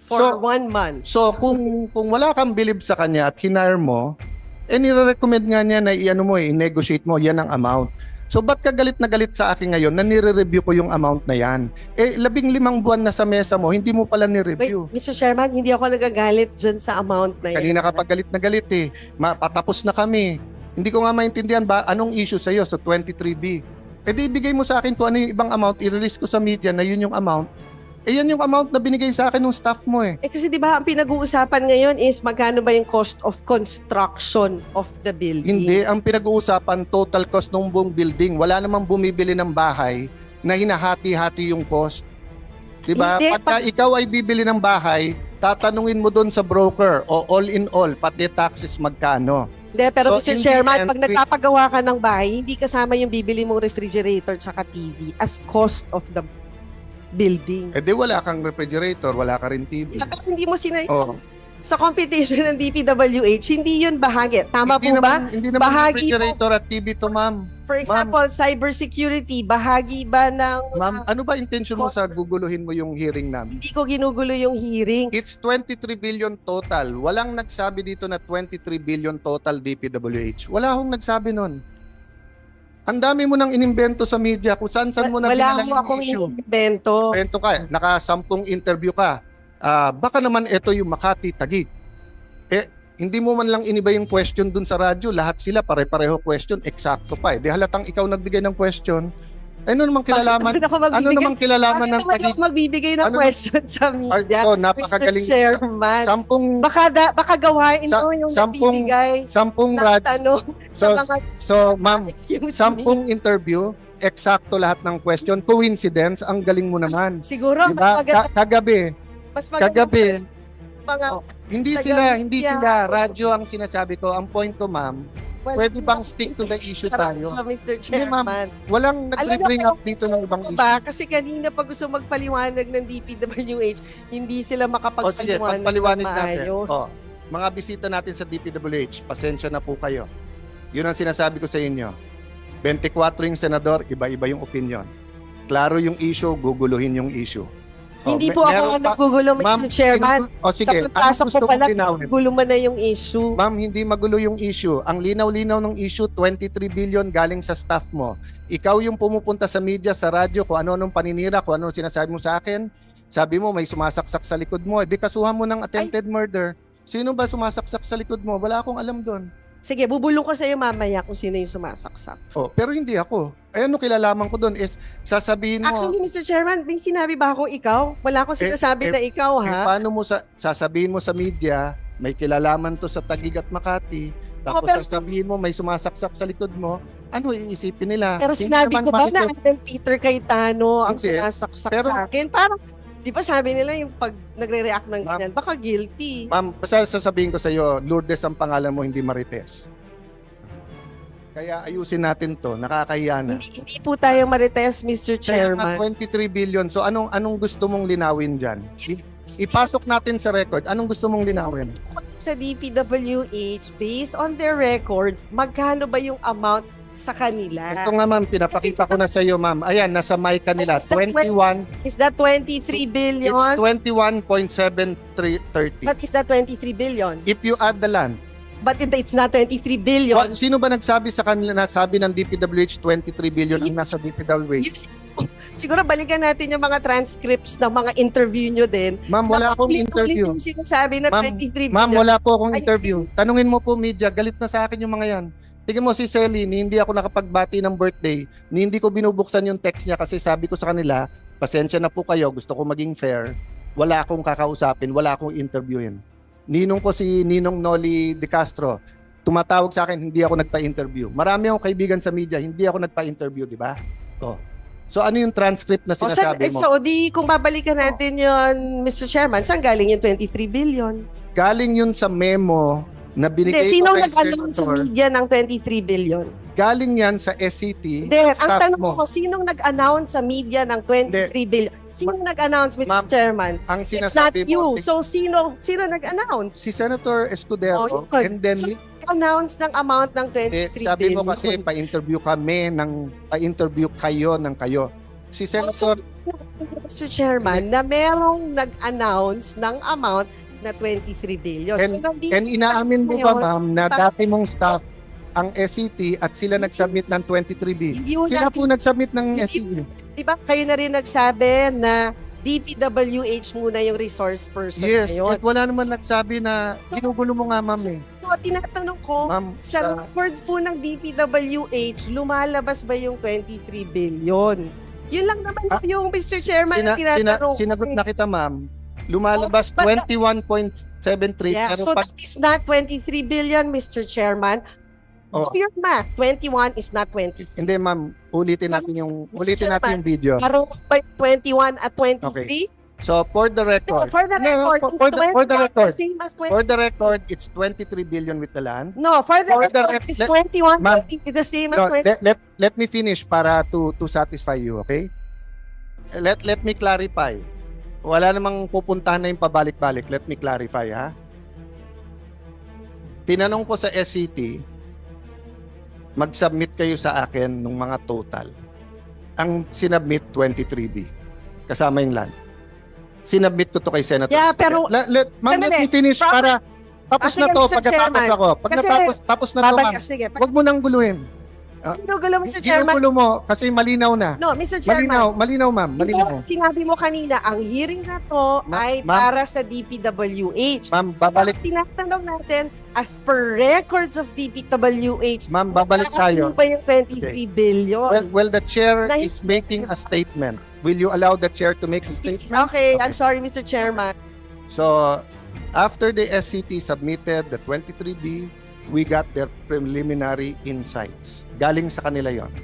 For 1 month. So kung wala kang believe sa kanya at hinire mo, nire-recommend nga niya na i-negotiate mo, yan ang amount. So ba't ka galit na galit sa akin ngayon na nire-review ko yung amount na yan? 15 buwan na sa mesa mo, hindi mo pala nire-review. Wait, Mr. Chairman, hindi ako nagagalit dyan sa amount na yan. Kanina ka pag galit na galit eh. Patapos na kami. Hindi ko nga maintindihan ba anong issue sa'yo sa 23B. Di ibigay mo sa akin kung ano yung ibang amount, i-release ko sa media na yun yung amount. Yan yung amount na binigay sa akin ng staff mo eh. Kasi di ba ang pinag-uusapan ngayon is magkano ba yung cost of construction of the building? Hindi, ang pinag-uusapan total cost ng buong building. Wala namang bumibili ng bahay na hinahati-hati yung cost. Di ba? Pagka ikaw ay bibili ng bahay, tatanungin mo doon sa broker o all in all, pati taxes magkano. Hindi, pero so, Mr. Chairman, pag nagpapagawa ka ng bahay, hindi kasama yung bibili mong refrigerator tsaka TV as cost of the building. Di wala kang refrigerator, wala ka rin TV. Pero hindi mo sa competition ng DPWH, hindi yun bahagi. Tama po ba? Hindi naman bahagi refrigerator at TV to, ma'am. For example, cybersecurity, bahagi ba ng... Ma'am, ano ba intention mo sa guguluhin mo yung hearing namin? Hindi ko ginugulo yung hearing. It's 23 billion total. Walang nagsabi dito na 23 billion total DPWH. Wala akong nagsabi nun. Ang dami mo nang inimbento sa media kung saan-saan mo na wala mo akong inimbento. Invento ka, naka-10 interview ka. Baka naman ito yung Makati, Taguig. Hindi mo man lang iniba yung question dun sa radyo. Lahat sila pare-pareho question, eksakto pa. Di halatang ikaw nagbigay ng question. Ano namang kilalaman? Ano namang kilalaman ng Taguig? Bakit magbibigay ng question sa media? So, napakagaling. Mr. Chairman. Baka gawain mo yung nagbibigay ng tanong sa mga... So, ma'am, 10 interview, eksakto lahat ng question. Coincidence, ang galing mo naman. Siguro, diba? Kagabi. Hindi sila, radyo ang sinasabi ko. Ang point ko, ma'am, pwede bang stick to the issue tayo? Mr. Chairman. Walang nag-bring up dito ng ibang issue. Kasi kanina pag gusto magpaliwanag ng DPWH, hindi sila makapagpaliwanag ng maayos. Mga bisita natin sa DPWH, pasensya na po kayo. Yun ang sinasabi ko sa inyo. 24 yung senador, iba-iba yung opinion. Klaro yung issue, guguluhin yung issue. Hindi po ako nagugulo, Mr. Chairman. Sige, sa pagpasok ko pala, gulo mo na yung issue. Ma'am, hindi magulo yung issue. Ang linaw-linaw ng issue, 23 billion galing sa staff mo. Ikaw yung pumupunta sa media, sa radyo, kung ano-anong paninira, kung ano sinasabi mo sa akin. Sabi mo, may sumasaksak sa likod mo. Di kasuhan mo ng attempted murder. Sino ba sumasaksak sa likod mo? Wala akong alam doon. Sige, bubulong ko sa iyo mamaya kung sino yung sumasaksak. Oh, pero hindi ako. Ano kilalaman ko doon is sasabihin mo. Actually, Mr. Chairman, may sinabi ba akong ikaw? Wala akong sinasabi na ikaw, ha? Paano mo sasabihin mo sa media, may kilalaman to sa Taguig at Makati, tapos sasabihin mo may sumasaksak sa likod mo, ano iisipin nila? Pero sinabi ko ba na Alan Peter Cayetano ang sumasaksak sa akin? Parang, di ba sabi nila yung pag nagre-react ng ganyan, baka guilty. Ma'am, sasabihin ko sa iyo, Lourdes ang pangalan mo, hindi Marites. Kaya ayusin natin to, nakakahiya na. Hindi po tayo Marites, Mr. Chairman. Kaya 23 billion. So anong gusto mong linawin dyan? Ipasok natin sa record. Anong gusto mong linawin? Sa DPWH, based on their records, magkano ba yung amount sa kanila? Ito nga ma'am, pinapakita ko na sa iyo ma'am. Ayan, nasa mic kanila. 21. Is that 23 billion? It's 21.7330. But is that 23 billion? If you add the land. But it's not 23 billion. Sino ba nagsabi sa kanila na sabi ng DPWH 23 billion ang nasa DPWH? Siguro balikan natin yung mga transcripts ng mga interview nyo din. Ma'am, wala akong interview. Sinasabi na 23 billion. Ma'am, wala po akong interview. Tanungin mo po media, galit na sa akin yung mga yan. Tingnan mo si Selly, hindi ako nakapagbati ng birthday, hindi ko binubuksan yung text niya kasi sabi ko sa kanila, pasensya na po kayo, gusto ko maging fair, wala akong kakausapin, wala akong interviewin. Ninong ko si Ninong Noli De Castro, tumatawag sa akin, hindi ako nagpa-interview. Marami akong kaibigan sa media, hindi ako nagpa-interview, di ba? So ano yung transcript na sinasabi mo? So kung babalikan natin yun, Mr. Chairman, saan galing yung 23 billion? Galing yun sa memo na binigay sino ko kay nag-announce sa media ng 23 billion? Galing yan sa SCT. Ang tanong ko, sinong nag-announce sa media ng 23 billion? Sino nag-announce, Mr. Chairman? Ang sinasabi it's not you. So, sino nag-announce? Si Senator Escudero. And then, so, nag-announce ng amount ng 23 billion. Sabi mo kasi, pa-interview kayo ng kayo. Si Senator... Mr. Chairman, na merong nag-announce ng amount na 23 billion. And inaamin mo ba, ma'am, na dati mong staff ang SCT at sila nag-submit ng 23B. Sila po nag-submit ng SCT. Di ba kayo na rin nagsabi na DPWH muna yung resource person ngayon? Yes, at wala naman nagsabi na ginugulo mo nga, ma'am eh. So, tinatanong ko, sa records po ng DPWH, lumalabas ba yung 23 billion? Yun lang naman yung Mr. Chairman tinatanong. Sinagot na kita, ma'am. Lumalabas 21.73. Yeah, so that is not 23 billion, Mr. Chairman. Do your math. 21 is not 23. Hindi, ma'am. Ulitin natin yung video. Parang 21 at 23? Okay. So, for the record. For the record, it's 23 billion with the land. No, for the record, it's 21. It's the same as 20. Let me finish para to satisfy you, okay? Let me clarify. Wala namang pupuntahan na yung pabalik-balik. Let me clarify, ha? Tinanong ko sa SCT, mag-submit kayo sa akin ng mga total. Ang sinubmit, 23B. Kasama yung land. Sinubmit ko to kay Senator. Yeah, pero... let me finish para... Tapos na to, pagkatapos ako. Pag natapos na to, ma'am, huwag mo nang guluhin. Ginugulo, Mr. Chairman. Ginugulo mo kasi malinaw na. No, Mr. Chairman. Malinaw, ma'am. Malinaw. Sinabi mo kanina, ang hearing na to ay para sa DPWH. Ma'am, babalik. Tinatanong natin, as per records of DPWH, ma'am, babalik tayo. Ano ba yung 23 billion? Well, the chair is making a statement. Will you allow the chair to make a statement? Okay, I'm sorry, Mr. Chairman. So, after the SCT submitted the 23B, we got their preliminary insights. Galing sa kanila yon.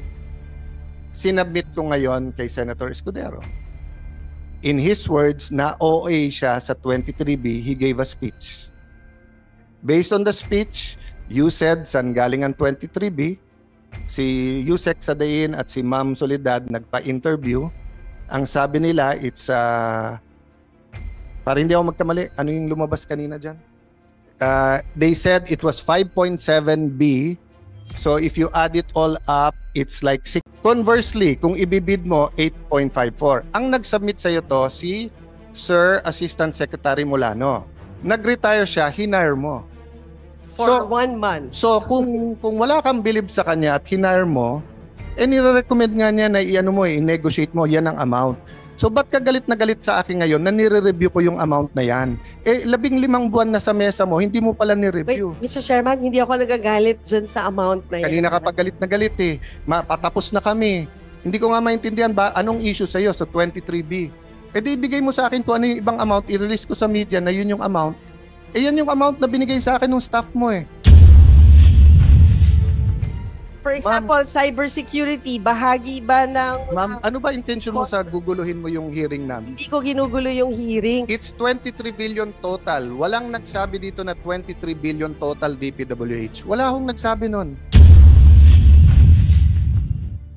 Sinubmit ko ngayon kay Senator Escudero. In his words, na OA siya sa 23B, he gave a speech. Based on the speech, you said saan galing ang 23B, si Yusek Sadain at si Ma'am Soledad nagpa-interview. Ang sabi nila, it's para hindi ako magkamali, ano yung lumabas kanina dyan? They said it was 5.7B. So if you add it all up, it's like 6. Conversely, kung ibibid mo, 8.54. Ang nag-submit sa'yo to, si Sir Assistant Secretary Molano. Nag-retire siya, hinire mo. For 1 month. So kung wala kang believe sa kanya at hinire mo, nire-recommend nga niya na i-negotiate mo, yan ang amount. So ba't ka galit na galit sa akin ngayon na nire-review ko yung amount na yan? 15 buwan na sa mesa mo, hindi mo pala nire-review. Wait, Mr. Chairman, hindi ako nagagalit dyan sa amount na yan. Kanina ka pa galit na galit eh. Patapos na kami. Hindi ko nga maintindihan ba anong issue sa'yo sa 23B. Di ibigay mo sa akin kung ano yung ibang amount, i-release ko sa media na yun yung amount. Yan yung amount na binigay sa akin ng staff mo eh. For example, cybersecurity, bahagi ba ng... Ma'am, ano ba intention mo sa guguluhin mo yung hearing namin? Hindi ko ginugulo yung hearing. It's 23 billion total. Walang nagsabi dito na 23 billion total DPWH. Wala akong nagsabi nun.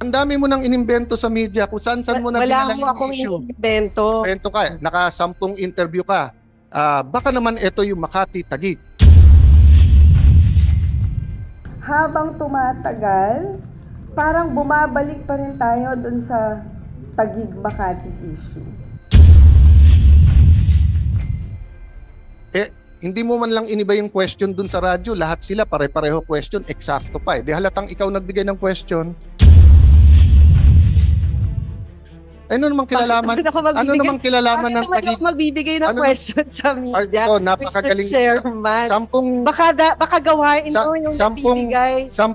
Ang dami mo nang inimbento sa media kung saan-saan mo na wala akong inimbento. Invento ka, naka-10 interview ka. Baka naman ito yung Makati Taguig. Habang tumatagal, parang bumabalik pa rin tayo dun sa Taguig Makati issue. Hindi mo man lang iniba yung question dun sa radyo. Lahat sila pare-pareho question, eksakto pa eh. Di halatang ikaw nagbigay ng question. Ano namang kilalaman? Ano namang kilalaman ng Taguig? Ako magbibigay ng question sa media. So, napakagaling. Mr. Chairman. Baka gawain mo yung nagbibigay ng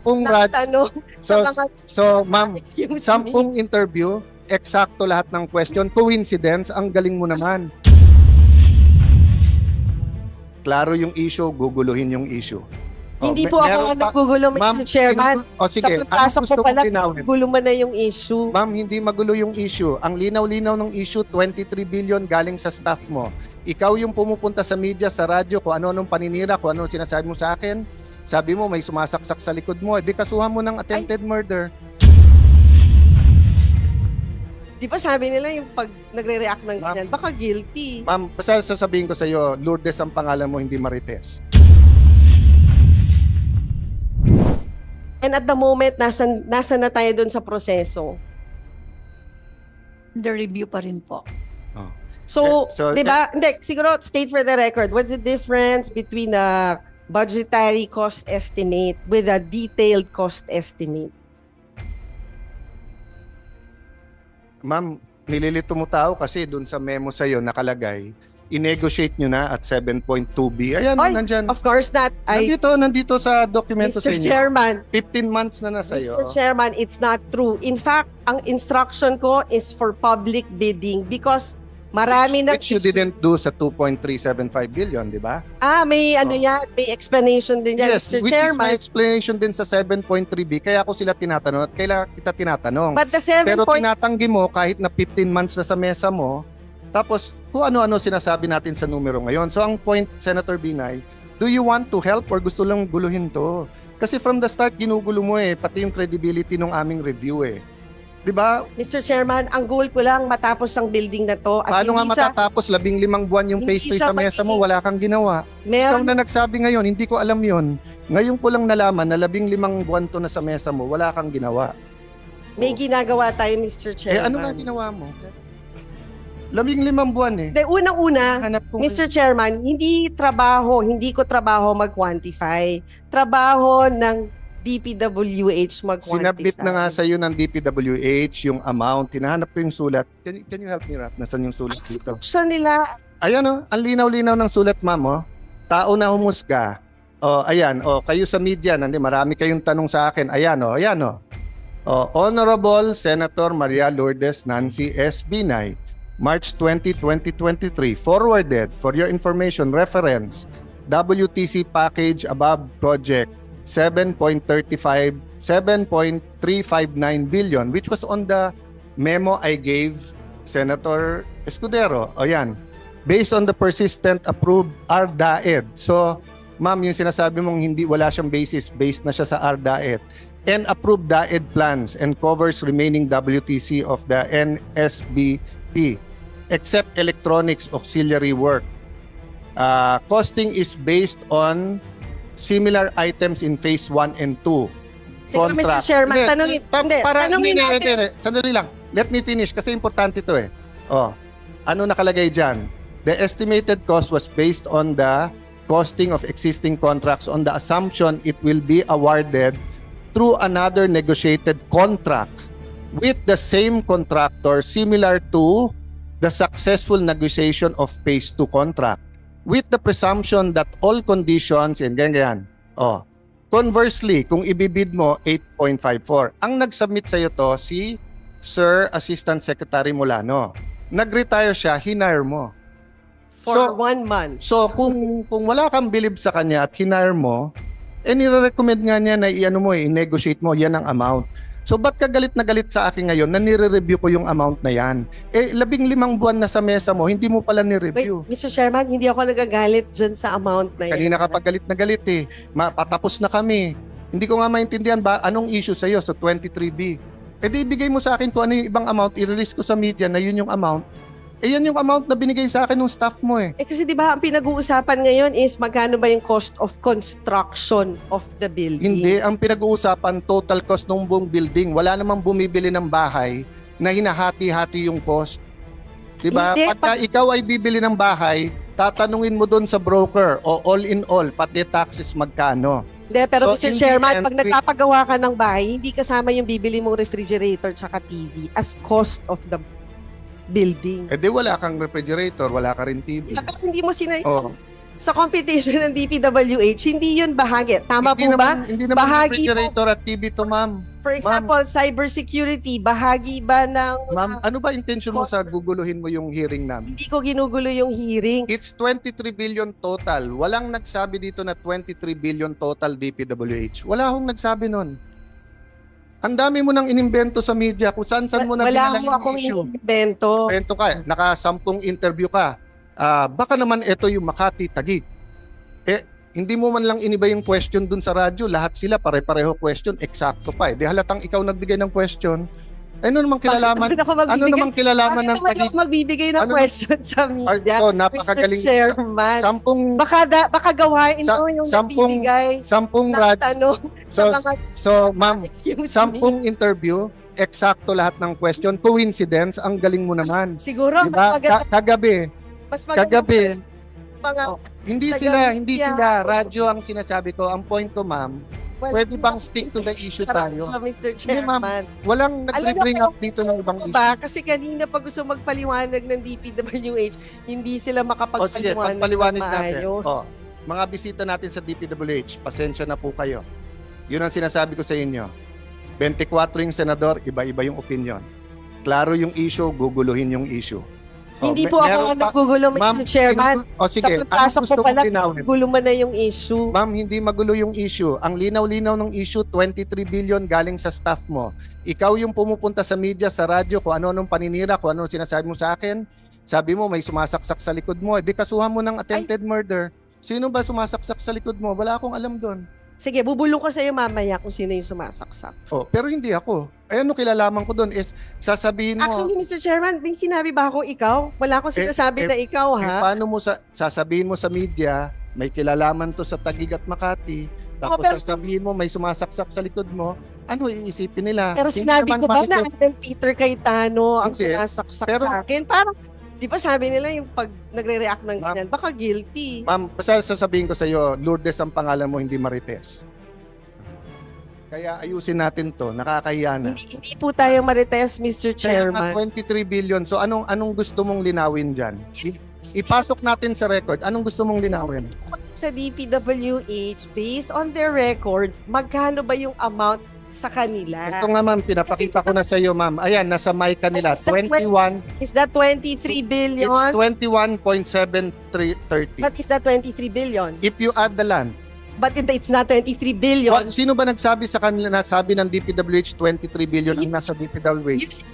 tanong sa mga... So, ma'am, 10 interview, eksakto lahat ng question. Coincidence, ang galing mo naman. Klaro yung issue, guguluhin yung issue. Hindi po ako nagugulo, Mr. Chairman. Sige, sa pagpasok ko pala, gulo mo na yung issue. Ma'am, hindi magulo yung issue. Ang linaw-linaw ng issue, 23 billion galing sa staff mo. Ikaw yung pumupunta sa media, sa radyo, kung ano-anong paninira, kung ano sinasabi mo sa akin. Sabi mo, may sumasaksak sa likod mo. Di kasuhan mo ng attempted murder. Di ba sabi nila yung pag nagre-react ng ganyan, baka guilty. Ma'am, basta sasabihin ko sa iyo, Lourdes ang pangalan mo, hindi Marites. And at the moment, nasa na tayo doon sa proseso? The review pa rin po. Oh. So di ba? Hindi, siguro state for the record, what's the difference between a budgetary cost estimate with a detailed cost estimate? Ma'am, nililito mo tao kasi doon sa memo sa'yo nakalagay, i-negotiate nyo na at 7.2B. Ayan, nandyan. Of course not. Nandito sa dokumento sa inyo. Mr. Chairman. 15 months na sa'yo. Mr. Chairman, it's not true. In fact, ang instruction ko is for public bidding because marami na... Which you didn't do sa 2.375 billion, di ba? May may explanation din yan, yes, Mr. which Chairman. is my explanation din sa 7.3B. Kaya ako sila tinatanong at kailan kita tinatanong. But the 7. Pero tinatanggi mo kahit na 15 months na sa mesa mo, tapos kung ano-ano sinasabi natin sa numero ngayon. So ang point, Senator Binay, do you want to help or gusto lang guluhin to? Kasi from the start, ginugulo mo pati yung credibility ng aming review Di ba? Mr. Chairman, ang goal ko lang matapos ang building na to. At paano nga matatapos? 15 buwan yung pastry sa mesa mo, wala kang ginawa. Ikaw na nagsabi ngayon, hindi ko alam yon. Ngayon ko lang nalaman na 15 buwan to na sa mesa mo, wala kang ginawa. May ginagawa tayo, Mr. Chairman. Ano nga ginawa mo? 15 buwan Unang-una, Mr. Chairman, hindi ko trabaho mag-quantify. Trabaho ng DPWH mag-quantify. Sinabit na nga sa iyo ng DPWH yung amount. Hinahanap ko yung sulat. Can you help me, Raf? Nasaan yung sulat dito? Saan nila? Ayan ang linaw-linaw ng sulat, ma'am. Tao na humusga. Ayan, kayo sa media, marami kayong tanong sa akin. Ayan. Honorable Senator Maria Lourdes Nancy S. Binay, March 20, 2023, forwarded for your information reference WTC package above project 7.359 billion, which was on the memo I gave Senator Escudero. Ayan, based on the persistent approved RDAED. So, ma'am, yung sinasabi mong wala siyang basis, based na siya sa RDAED and approved DAED plans and covers remaining WTC of the NSBP except electronics auxiliary work. Costing is based on similar items in phase 1 and 2. Mr. Chairman, tanungin natin. Sandali lang. Let me finish kasi importante ito Ano nakalagay dyan? The estimated cost was based on the costing of existing contracts on the assumption it will be awarded through another negotiated contract with the same contractor similar to the successful negotiation of phase 2 contract with the presumption that all conditions and ganyan. Oh. Conversely, kung ibibid mo 8.54, ang nag-submit sa iyo to si Sir Assistant Secretary Molano. Nag-retire siya, hinire mo. For 1 month. So kung wala kang believe sa kanya at hinire mo, nire-recommend nga niya na i-negotiate mo, yan ang amount. So ba't ka galit na galit sa akin ngayon na nire-review ko yung amount na yan? 15 buwan na sa mesa mo, hindi mo pala ni-review. Wait, Mr. Chairman, hindi ako nagagalit dyan sa amount na yan. Kanina ka pa galit na galit eh. Patapos na kami. Hindi ko nga maintindihan ba anong issue sa'yo sa 23B. Di ibigay mo sa akin kung ano yung ibang amount, i-release ko sa media na yun yung amount. Yan yung amount na binigay sa akin ng staff mo eh. Kasi di ba ang pinag-uusapan ngayon is magkano ba yung cost of construction of the building? Hindi, ang pinag-uusapan total cost ng buong building. Wala namang bumibili ng bahay na hinahati-hati yung cost. Di ba? Pagka ikaw ay bibili ng bahay, tatanungin mo doon sa broker o all in all, pati taxes magkano. Hindi, pero so, Mr. Chairman, pag nagpapagawa ka ng bahay, hindi kasama yung bibili mong refrigerator tsaka TV as cost of the building. Di wala kang refrigerator, wala ka rin TV. Pero hindi mo sa competition ng DPWH, hindi yun bahagi. Tama po ba? Hindi naman bahagi refrigerator at TV to, ma'am. For example, cybersecurity, bahagi ba ng... Ma'am, ano ba intention mo sa guguluhin mo yung hearing namin? Hindi ko ginugulo yung hearing. It's 23 billion total. Walang nagsabi dito na 23 billion total DPWH. Wala akong nagsabi nun. Ang dami mo nang inimbento sa media kung saan mo na wala mo akong inimbento. Invento ka, naka-10 interview ka. Baka naman ito yung Makati Taguig. Hindi mo man lang iniba yung question dun sa radyo. Lahat sila pare-pareho question, eksakto pa. Di halatang ikaw nagbigay ng question. Ano namang kilalaman? Ano namang kilalaman ng Taguig? Ako magbibigay ng question sa media. So, napakagaling. Mr. Chairman. Baka gawain mo yung nagbibigay ng tanong. So, ma'am, 10 interview, eksakto lahat ng question. Coincidence, ang galing mo naman. Siguro, diba? Kagabi. Hindi sila. Radyo ang sinasabi ko. Ang point ko, ma'am, pwede bang stick to the issue tayo? Mr. Chairman. Walang nag-bring up dito ng ibang issue. Kasi kanina pag gusto magpaliwanag ng DPWH, hindi sila makapagpaliwanag pagpaliwanag ng maayos. Natin. Mga bisita natin sa DPWH, pasensya na po kayo. Yun ang sinasabi ko sa inyo. 24 yung senador, iba-iba yung opinion. Klaro yung issue, guguluhin yung issue. Hindi po ako nagugulo, Mr. Chairman. Sige, sa pagpasok ko pala, gulo mo na yung issue. Ma'am, hindi magulo yung issue. Ang linaw-linaw ng issue, 23 billion galing sa staff mo. Ikaw yung pumupunta sa media, sa radyo, kung ano-anong paninira, kung ano sinasabi mo sa akin. Sabi mo, may sumasaksak sa likod mo. Di kasuhan mo ng attempted murder. Sino ba sumasaksak sa likod mo? Wala akong alam doon. Sige, bubulong ko sa iyo mamaya kung sino yung sumasaksak. Pero hindi ako. Ano kilalaman ko doon is sasabihin mo... Actually, Mr. Chairman, may sinabi ba akong ikaw? Wala akong sinasabi na ikaw, ha? Paano mo sasabihin mo sa media, may kilalaman to sa Taguig at Makati, tapos sasabihin mo may sumasaksak sa likod mo, ano iisipin nila? Pero sinabi ko ba na Peter Cayetano ang sumasaksak sa akin? Parang, di ba sabi nila yung pag nagre-react ng ganyan, baka guilty. Ma'am, sasabihin ko sa iyo, Lourdes ang pangalan mo, hindi Marites. Kaya ayusin natin to, nakakahiya na. Hindi po tayo Marites, Mr. Chairman. Kaya 23 billion, so anong gusto mong linawin dyan? Ipasok natin sa record, anong gusto mong linawin? Sa DPWH, based on their records, magkano ba yung amount sa kanila? Ito nga ma'am, pinapakita ko na sa iyo ma'am. Ayan, nasa mic kanila. 21. Is that 23 billion? It's 21.7330. But is that 23 billion? If you add the land. But it's not 23 billion. Sino ba nagsabi sa kanila na sabi ng DPWH 23 billion ang nasa DPWH?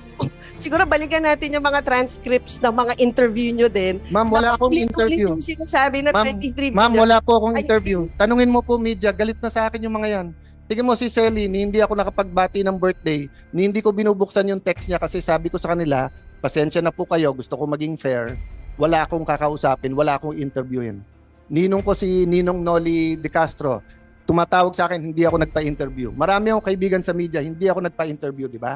Siguro balikan natin yung mga transcripts ng mga interview nyo din. Ma'am, wala akong interview. Sinasabi na 23 billion. Ma'am, wala po akong interview. Tanungin mo po media, galit na sa akin yung mga yan. Tingnan mo si Selly, hindi ako nakapagbati ng birthday, hindi ko binubuksan yung text niya kasi sabi ko sa kanila, pasensya na po kayo, gusto ko maging fair, wala akong kakausapin, wala akong interviewin. Ninong ko si Ninong Noli De Castro, tumatawag sa akin, hindi ako nagpa-interview. Marami akong kaibigan sa media, hindi ako nagpa-interview, di ba?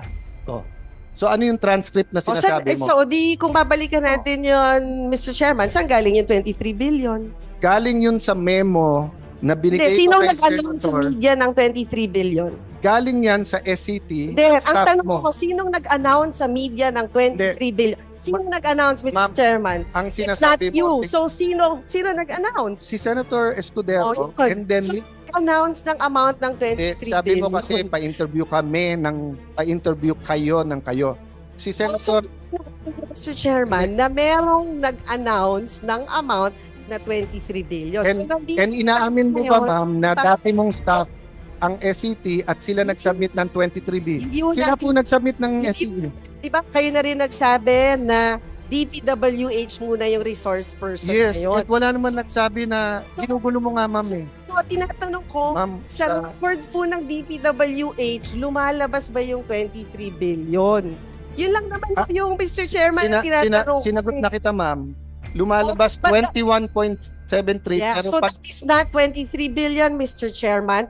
So ano yung transcript na sinasabi mo? So di kung babalikan natin yun, Mr. Chairman, saan galing yung 23 billion? Galing yun sa memo na binigay sinong nag-announce sa media ng 23 billion? Galing yan sa SCT. Ang tanong ko, sinong nag-announce sa media ng 23 billion? Sino nag-announce, Mr. Ma'am, Chairman? ang It's not sinasabi you. mo, So, sino nag-announce? si Senator Escudero, Oh, yun. and then So, announce ng amount ng 23 sabi billion. mo kasi pa-interview kayo ng kayo. Si Senator, Mr. Chairman, na merong nag-announce ng amount na 23 billion. and inaamin mo ba, ma'am, na dati mong staff ang SCT at sila nag-submit ng 23B? Hindi mo Sila natin- po nag-submit ng Hindi- SCT. Di ba kayo na rin nagsabi na DPWH muna yung resource person Yes, ngayon? at wala naman nagsabi na So- ginugulo mo nga, ma'am eh. So, tinatanong ko, Ma'am, sa records po ng DPWH, lumalabas ba yung 23 billion? Yun lang naman yung Mr. Chairman na tinatanong. sinagot na kita, ma'am. Lumalabas Oh, but- 21.73 Yeah, pero so pag that is not 23 billion, Mr. Chairman.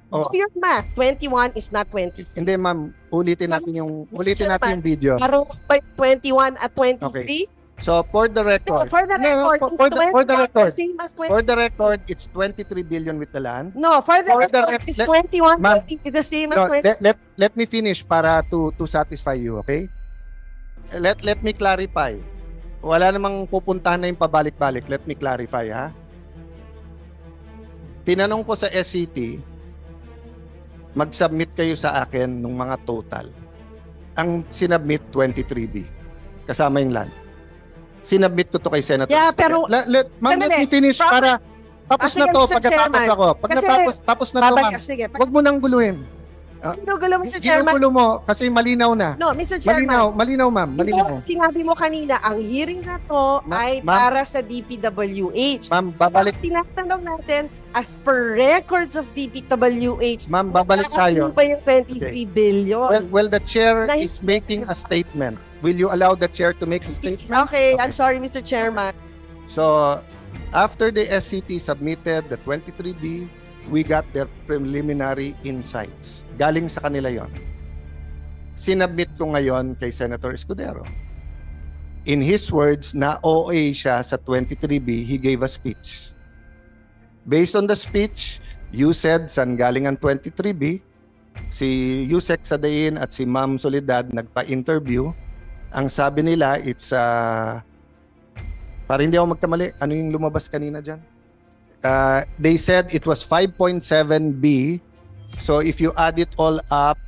Oh. Do your math. 21 is not 23. hindi, ma'am, ulitin natin yung Chairman, video. Parang by 21 at 23? So for the No, record, for the No, record, for the record. same as 20. for the record, it's 23 billion with the land. No, for the for the record, rec- it's let- 21. Ma'am, It's the same as No, 20. let me finish para to satisfy you, okay? Let me clarify. Wala namang pupuntahan na yung pabalik-balik. Let me clarify, ha? Tinanong ko sa SCT, mag-submit kayo sa akin ng mga total. Ang sinubmit 23B. Kasama yung land. Sinubmit ko to kay Senator. Yeah, pero- Ma'am, let me finish para tapos sige, na to. Mr. Pagkatapos Chairman. ako. Pag Kasi- tapos na to, ma'am. Babalik, sige. Huwag mo nang guluhin. Ginugulo mo, Mr. Chairman. Ginugulo mo kasi malinaw na. No, Mr. Chairman. Malinaw, ma'am. Malinaw. Ito, sinabi mo kanina, ang hearing na to ay ma'am. para sa DPWH. Ma'am, babalik. Tinatanong natin, as per records of DPWH, Ma'am, babalik tayo. ano ba yung 23 billion? Well, the chair Dahil- is making a statement. Will you allow the chair to make a statement? Okay, I'm sorry, Mr. Chairman. So, after the SCT submitted the 23B, we got their preliminary insights. Galing sa kanila yon. Sinubmit ko ngayon kay Senator Escudero. In his words, na OA siya sa 23B, he gave a speech. Based on the speech, you said saan galing ang 23B, si Yusek Sadain at si Ma'am Soledad nagpa-interview. Ang sabi nila, it's para hindi ako magkamali, ano yung lumabas kanina dyan? They said it was 5.7B. So if you add it all up,